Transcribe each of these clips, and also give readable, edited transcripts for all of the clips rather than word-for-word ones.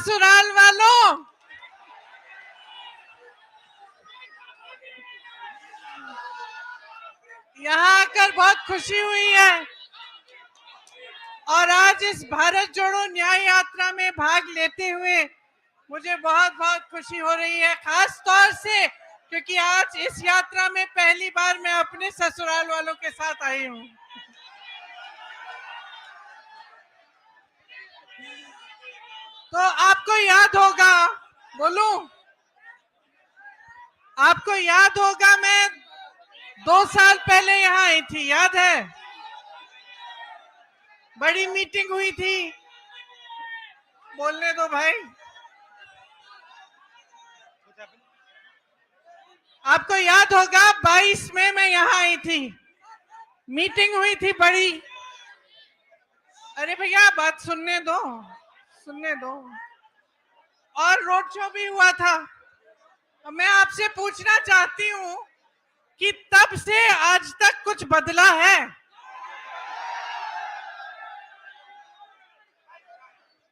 ससुराल वालों, यहाँ आकर बहुत खुशी हुई है और आज इस भारत जोड़ो न्याय यात्रा में भाग लेते हुए मुझे बहुत बहुत खुशी हो रही है, खास तौर से क्योंकि आज इस यात्रा में पहली बार मैं अपने ससुराल वालों के साथ आई हूँ। तो आपको याद होगा, बोलूं, आपको याद होगा मैं 2 साल पहले यहाँ आई थी, याद है? बड़ी मीटिंग हुई थी, बोलने दो भाई। आपको याद होगा 22 में मैं यहाँ आई थी, मीटिंग हुई थी बड़ी। अरे भैया बात सुनने दो, सुनने दो। और रोड शो भी हुआ था। मैं आपसे पूछना चाहती हूँ कि तब से आज तक कुछ बदला है?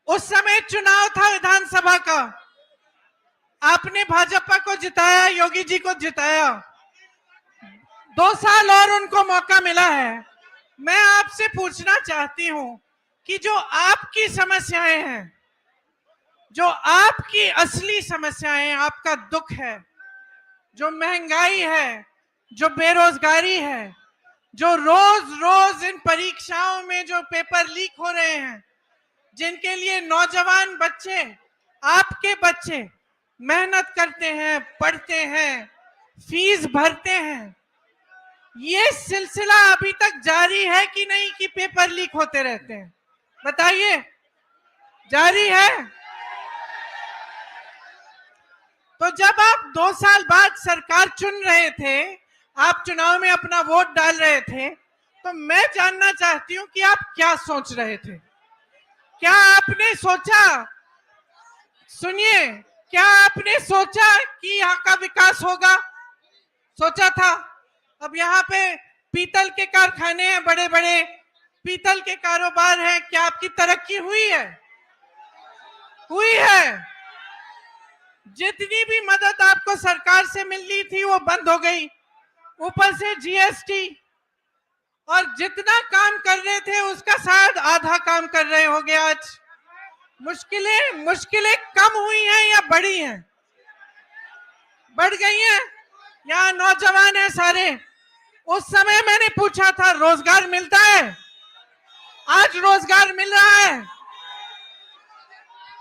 उस समय चुनाव था विधानसभा का, आपने भाजपा को जिताया, योगी जी को जिताया, 2 साल और उनको मौका मिला है। मैं आपसे पूछना चाहती हूं कि जो आपकी समस्याएं हैं, जो आपकी असली समस्याएं, आपका दुख है, जो महंगाई है, जो बेरोजगारी है, जो रोज रोज इन परीक्षाओं में जो पेपर लीक हो रहे हैं, जिनके लिए नौजवान बच्चे, आपके बच्चे मेहनत करते हैं, पढ़ते हैं, फीस भरते हैं, ये सिलसिला अभी तक जारी है कि नहीं कि पेपर लीक होते रहते हैं? बताइए, जारी है? तो जब आप 2 साल बाद सरकार चुन रहे थे, आप चुनाव में अपना वोट डाल रहे थे, तो मैं जानना चाहती हूं कि आप क्या सोच रहे थे? क्या आपने सोचा, सुनिए, क्या आपने सोचा कि यहाँ का विकास होगा? सोचा था? अब यहाँ पे पीतल के कारखाने हैं, बड़े बड़े पीतल के कारोबार हैं, क्या आपकी तरक्की हुई है? हुई है। जितनी भी मदद आपको सरकार से मिलनी थी वो बंद हो गई, ऊपर से जीएसटी, और जितना काम कर रहे थे उसका शायद आधा काम कर रहे होंगे आज। मुश्किलें कम हुई हैं या बढ़ी हैं? बढ़ गई हैं। यहाँ नौजवान है सारे, उस समय मैंने पूछा था रोजगार मिलता है? आज रोजगार मिल रहा है।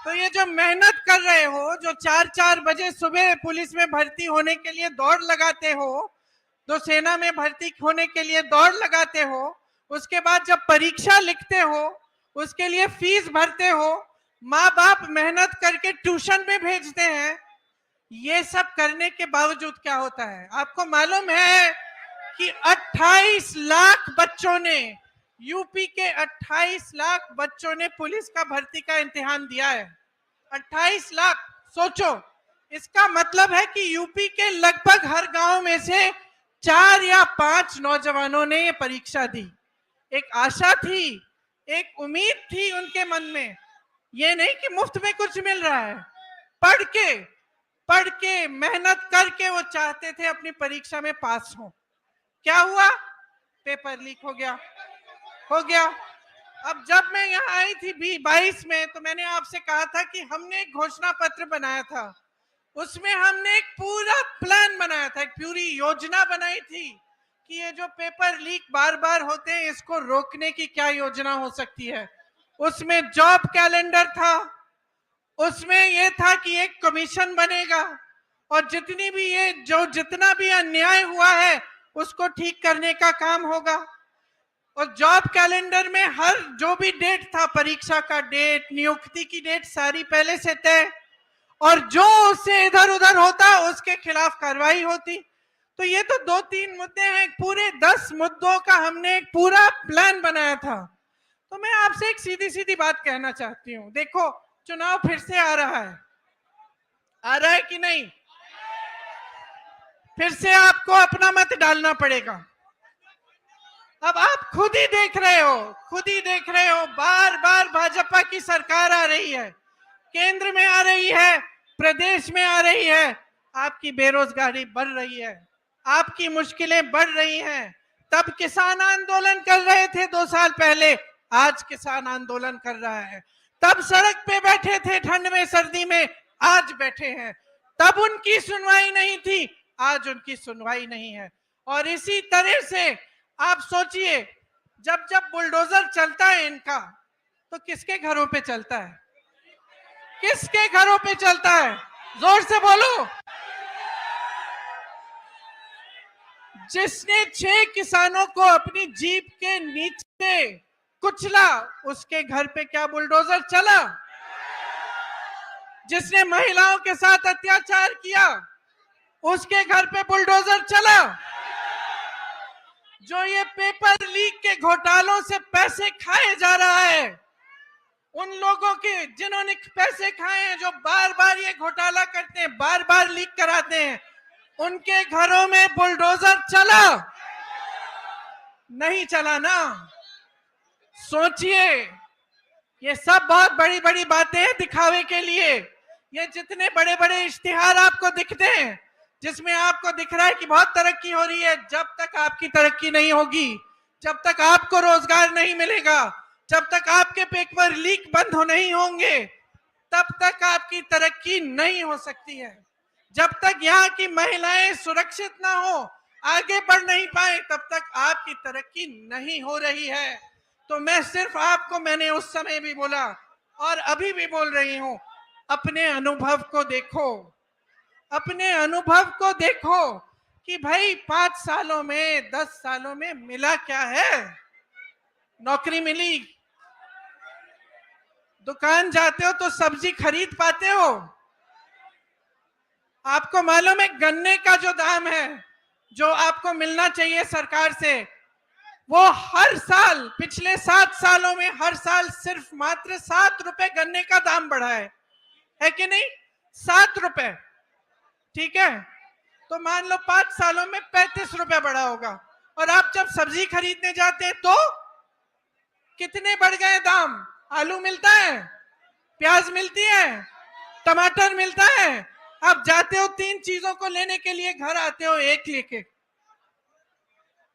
तो ये जो मेहनत कर रहे हो, जो 4-4 बजे सुबह पुलिस में भर्ती होने के लिए दौड़ लगाते हो, तो सेना में भर्ती होने के लिए दौड़ लगाते हो, उसके बाद जब परीक्षा लिखते हो, उसके लिए फीस भरते हो, माँ बाप मेहनत करके ट्यूशन में भेजते हैं, ये सब करने के बावजूद क्या होता है? आपको मालूम है कि 28 लाख बच्चों ने, यूपी के 28 लाख बच्चों ने पुलिस का भर्ती का इम्तिहान दिया है। 28 लाख, सोचो, इसका मतलब है कि यूपी के लगभग हर गांव में से 4 या 5 नौजवानों ने ये परीक्षा दी। एक आशा थी, एक उम्मीद थी उनके मन में, ये नहीं कि मुफ्त में कुछ मिल रहा है। पढ़ के मेहनत करके वो चाहते थे अपनी परीक्षा में पास हो। क्या हुआ? पेपर लीक हो गया। अब जब मैं यहाँ आई थी 22 में, तो मैंने आपसे कहा था कि हमने एक घोषणा पत्र बनाया था, उसमें हमने एक पूरा प्लान बनाया था, एक पूरी योजना बनाई थी कि ये जो पेपर लीक बार बार होते हैं, इसको रोकने की क्या योजना हो सकती है। उसमें जॉब कैलेंडर था, उसमें ये था कि एक कमीशन बनेगा और जितना भी अन्याय हुआ है उसको ठीक करने का काम होगा। और जॉब कैलेंडर में हर जो भी डेट था, परीक्षा का डेट, नियुक्ति की डेट, सारी पहले से तय, और जो उससे इधर उधर होता उसके खिलाफ कार्रवाई होती। तो ये तो 2-3 मुद्दे हैं, पूरे 10 मुद्दों का हमने एक पूरा प्लान बनाया था। तो मैं आपसे एक सीधी सीधी बात कहना चाहती हूँ, देखो, चुनाव फिर से आ रहा है कि नहीं? फिर से आपको अपना मत डालना पड़ेगा। अब आप खुद ही देख रहे हो, बार बार भाजपा की सरकार आ रही है, केंद्र में आ रही है, प्रदेश में आ रही है, आपकी बेरोजगारी बढ़ रही है, आपकी मुश्किलें बढ़ रही हैं। तब किसान आंदोलन कर रहे थे 2 साल पहले, आज किसान आंदोलन कर रहा है। तब सड़क पे बैठे थे ठंड में सर्दी में, आज बैठे हैं। तब उनकी सुनवाई नहीं थी, आज उनकी सुनवाई नहीं है। और इसी तरह से आप सोचिए, जब जब बुलडोजर चलता है इनका, तो किसके घरों पे चलता है? किसके घरों पे चलता है? जोर से बोलो। जिसने 6 किसानों को अपनी जीप के नीचे कुचला, उसके घर पे क्या बुलडोजर चला? जिसने महिलाओं के साथ अत्याचार किया, उसके घर पे बुलडोजर चला? जो ये पेपर लीक के घोटालों से पैसे खाए जा रहा है, उन लोगों के जिन्होंने पैसे खाए हैं, जो बार बार ये घोटाला करते हैं, बार बार लीक कराते हैं, उनके घरों में बुलडोजर चला? नहीं चला ना। सोचिए, ये सब बहुत बड़ी बड़ी बातें हैं दिखावे के लिए। ये जितने बड़े बड़े इश्तिहार आपको दिखते हैं, जिसमें आपको दिख रहा है कि बहुत तरक्की हो रही है, जब तक आपकी तरक्की नहीं होगी, जब तक आपको रोजगार नहीं मिलेगा, जब तक आपके पेपर लीक बंद हो नहीं होंगे, तब तक आपकी तरक्की नहीं हो सकती है। जब तक यहाँ की महिलाएं सुरक्षित ना हो, आगे बढ़ नहीं पाए, तब तक आपकी तरक्की नहीं हो रही है। तो मैं सिर्फ आपको, मैंने उस समय भी बोला और अभी भी बोल रही हूं, अपने अनुभव को देखो, अपने अनुभव को देखो कि भाई 5 सालों में, 10 सालों में मिला क्या है? नौकरी मिली, दुकान जाते हो तो सब्जी खरीद पाते हो। आपको मालूम है गन्ने का जो दाम है, जो आपको मिलना चाहिए सरकार से, वो हर साल, पिछले 7 सालों में हर साल सिर्फ मात्र 7 रुपए गन्ने का दाम बढ़ा है कि नहीं? 7 रुपए, ठीक है? तो मान लो 5 सालों में 35 रुपए बढ़ा होगा। और आप जब सब्जी खरीदने जाते हैं तो कितने बढ़ गए दाम? आलू मिलता है, प्याज मिलती है, टमाटर मिलता है, आप जाते हो 3 चीजों को लेने के लिए, घर आते हो 1 लेके।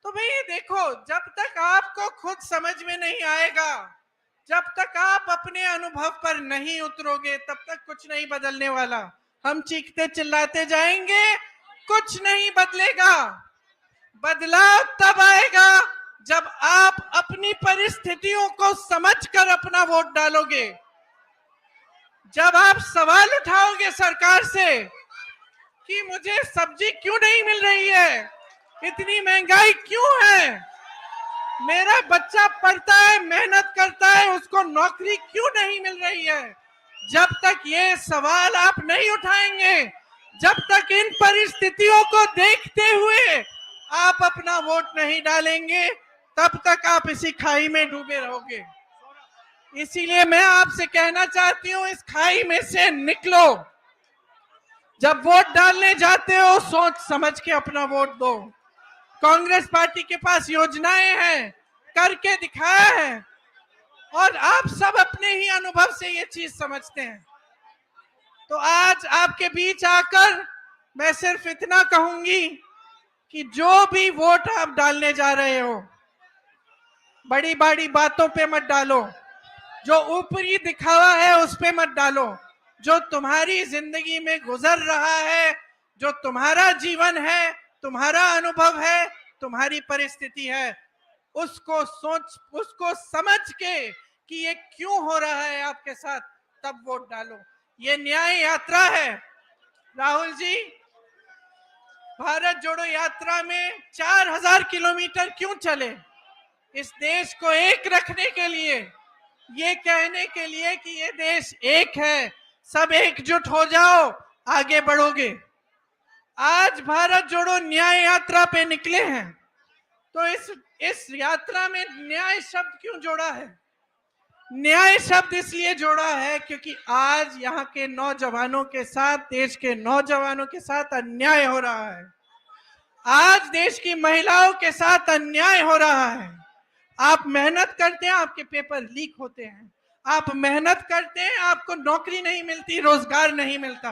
तो भाई देखो, जब तक आपको खुद समझ में नहीं आएगा, जब तक आप अपने अनुभव पर नहीं उतरोगे, तब तक कुछ नहीं बदलने वाला। हम चीखते चिल्लाते जाएंगे, कुछ नहीं बदलेगा। बदलाव तब आएगा जब आप अपनी परिस्थितियों को समझकर अपना वोट डालोगे, जब आप सवाल उठाओगे सरकार से कि मुझे सब्जी क्यों नहीं मिल रही है, इतनी महंगाई क्यों है, मेरा बच्चा पढ़ता है, मेहनत करता है, उसको नौकरी क्यों नहीं मिल रही है। जब तक ये सवाल आप नहीं उठाएंगे, जब तक इन परिस्थितियों को देखते हुए आप अपना वोट नहीं डालेंगे, तब तक आप इसी खाई में डूबे रहोगे। इसीलिए मैं आपसे कहना चाहती हूं, इस खाई में से निकलो। जब वोट डालने जाते हो, सोच समझ के अपना वोट दो। कांग्रेस पार्टी के पास योजनाएं हैं, करके दिखाया है, और आप सब अपने ही अनुभव से ये चीज समझते हैं। तो आज आपके बीच आकर मैं सिर्फ इतना कहूंगी कि जो भी वोट आप डालने जा रहे हो, बड़ी बड़ी बातों पे मत डालो, जो ऊपरी दिखावा है उस पे मत डालो। जो तुम्हारी जिंदगी में गुजर रहा है, जो तुम्हारा जीवन है, तुम्हारा अनुभव है, तुम्हारी परिस्थिति है, उसको सोच, उसको समझ के कि ये क्यों हो रहा है आपके साथ, तब वोट डालो। ये न्याय यात्रा है। राहुल जी, भारत जोड़ो यात्रा में 4000 किलोमीटर क्यों चले? इस देश को एक रखने के लिए, ये कहने के लिए कि ये देश एक है, सब एकजुट हो जाओ, आगे बढ़ोगे। आज भारत जोड़ो न्याय यात्रा पे निकले हैं, तो इस यात्रा में न्याय शब्द क्यों जोड़ा है? न्याय शब्द इसलिए जोड़ा है क्योंकि आज यहाँ के नौजवानों के साथ, देश के नौजवानों के साथ अन्याय हो रहा है। आज देश की महिलाओं के साथ अन्याय हो रहा है। आप मेहनत करते हैं, आपके पेपर लीक होते हैं। आप मेहनत करते हैं, आपको नौकरी नहीं मिलती, रोजगार नहीं मिलता।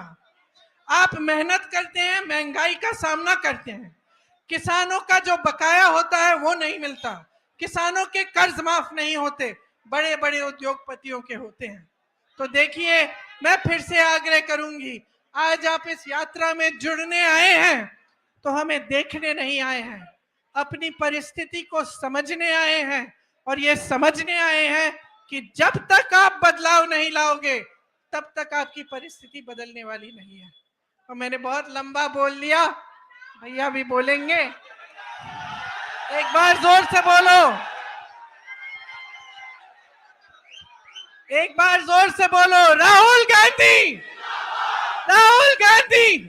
आप मेहनत करते हैं, महंगाई का सामना करते हैं, किसानों का जो बकाया होता है वो नहीं मिलता, किसानों के कर्ज माफ नहीं होते, बड़े बड़े उद्योगपतियों के होते हैं। तो देखिए, मैं फिर से आग्रह करूंगी, आज आप इस यात्रा में जुड़ने आए हैं तो हमें देखने नहीं आए हैं, अपनी परिस्थिति को समझने आए हैं। और ये समझने आए हैं कि जब तक आप बदलाव नहीं लाओगे तब तक आपकी परिस्थिति बदलने वाली नहीं है। और मैंने बहुत लंबा बोल लिया, भैया भी बोलेंगे, एक बार जोर से बोलो, एक बार जोर से बोलो, राहुल गांधी, राहुल गांधी।